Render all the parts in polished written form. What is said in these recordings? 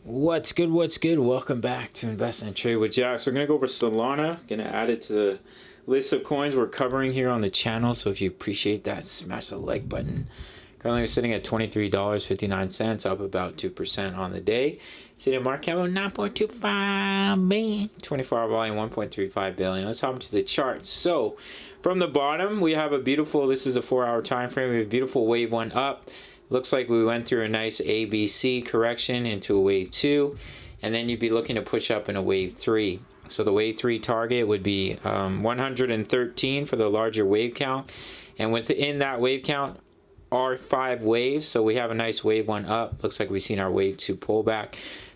What's good? What's good? Welcome back to Invest and Trade with Jack. So we're going to go over Solana. Going to add it to the list of coins we're covering here on the channel. So if you appreciate that, smash the like button. Currently we're sitting at $23.59, up about 2% on the day. Sitting market cap of 9.25 billion. 24-hour volume 1.35 billion. Let's hop into the chart. So from the bottom, we have a beautiful, this is a 4-hour time frame. We have a beautiful wave one up. Looks like we went through a nice ABC correction into a wave 2, and then you'd be looking to push up in a wave 3. So the wave 3 target would be 113 for the larger wave count, and within that wave count are 5 waves. So we have a nice wave 1 up. Looks like we've seen our wave 2 pullback.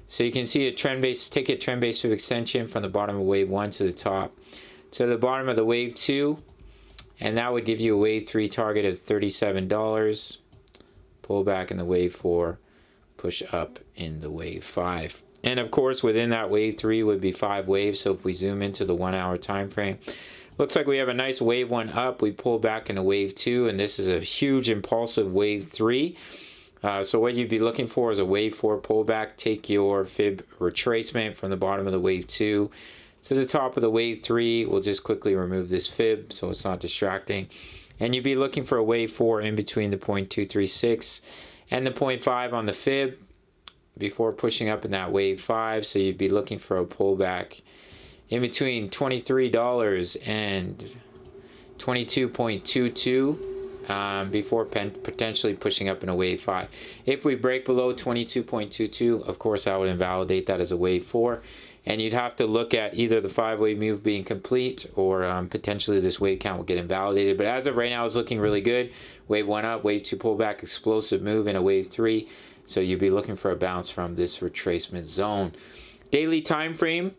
So you can see a trend base, take a trend base of extension from the bottom of wave 1 to the top to the bottom of the wave 2, and that would give you a wave 3 target of $37. Pull back in the wave 4, push up in the wave 5. And of course, within that wave 3 would be 5 waves. So if we zoom into the 1-hour time frame, looks like we have a nice wave 1 up. We pull back in a wave 2, and this is a huge impulsive wave 3. So what you'd be looking for is a wave 4 pullback. Take your fib retracement from the bottom of the wave 2 to the top of the wave 3. We'll just quickly remove this fib so it's not distracting. And you'd be looking for a wave 4 in between the 0.236 and the 0.5 on the fib before pushing up in that wave 5. So you'd be looking for a pullback in between $23 and 22.22 before potentially pushing up in a wave 5. If we break below 22.22, of course I would invalidate that as a wave 4. And you'd have to look at either the 5-wave move being complete or potentially this wave count will get invalidated. But as of right now, it's looking really good. Wave 1 up, wave 2 pullback, explosive move in a wave 3. So you'd be looking for a bounce from this retracement zone. Daily time frame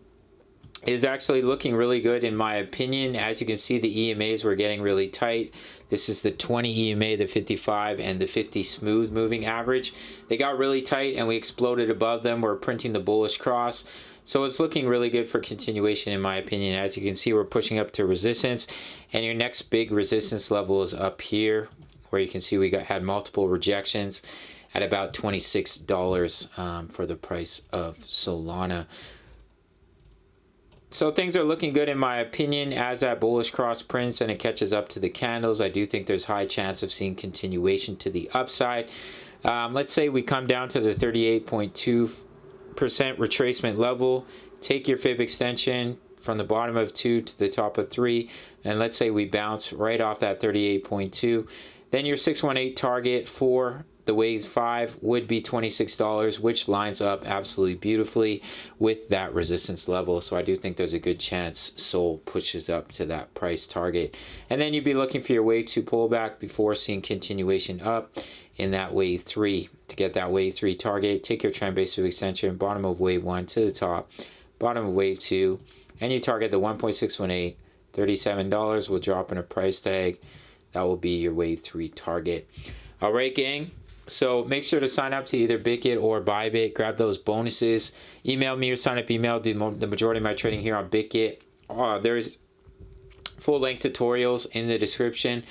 is actually looking really good in my opinion. As you can see, the EMAs were getting really tight. This is the 20 EMA, the 55, and the 50 smooth moving average. They got really tight and we exploded above them. We're printing the bullish cross. So it's looking really good for continuation in my opinion. As you can see, we're pushing up to resistance, and your next big resistance level is up here, where you can see we had multiple rejections at about $26 for the price of Solana. So things are looking good in my opinion. As that bullish cross prints and it catches up to the candles, I do think there's high chance of seeing continuation to the upside. Let's say we come down to the 38.2% retracement level. Take your fib extension from the bottom of 2 to the top of 3, and let's say we bounce right off that 38.2. Then your 618 target for the wave 5 would be $26, which lines up absolutely beautifully with that resistance level. So I do think there's a good chance Sol pushes up to that price target. And then you'd be looking for your wave 2 pullback before seeing continuation up in that wave 3. To get that wave 3 target, take your trend base of extension, bottom of wave 1 to the top, bottom of wave 2, and you target the 1.618. $37 will drop in a price tag. That will be your wave 3 target. All right, gang. So make sure to sign up to either Bitget or Bybit. Grab those bonuses. Email me your sign-up email. Do the majority of my trading here on Bitget. There's full-length tutorials in the description.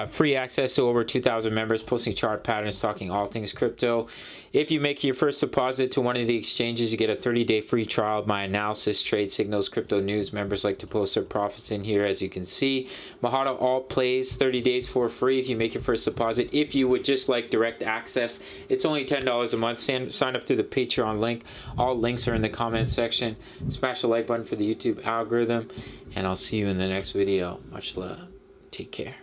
Free access to over 2,000 members, posting chart patterns, talking all things crypto. If you make your first deposit to one of the exchanges, you get a 30-day free trial of my analysis, trade signals, crypto news. Members like to post their profits in here, as you can see. Mahado Alt plays 30 days for free if you make your first deposit. If you would just like direct access, it's only $10 a month. Sign up through the Patreon link. All links are in the comment section. Smash the like button for the YouTube algorithm, and I'll see you in the next video. Much love. Take care.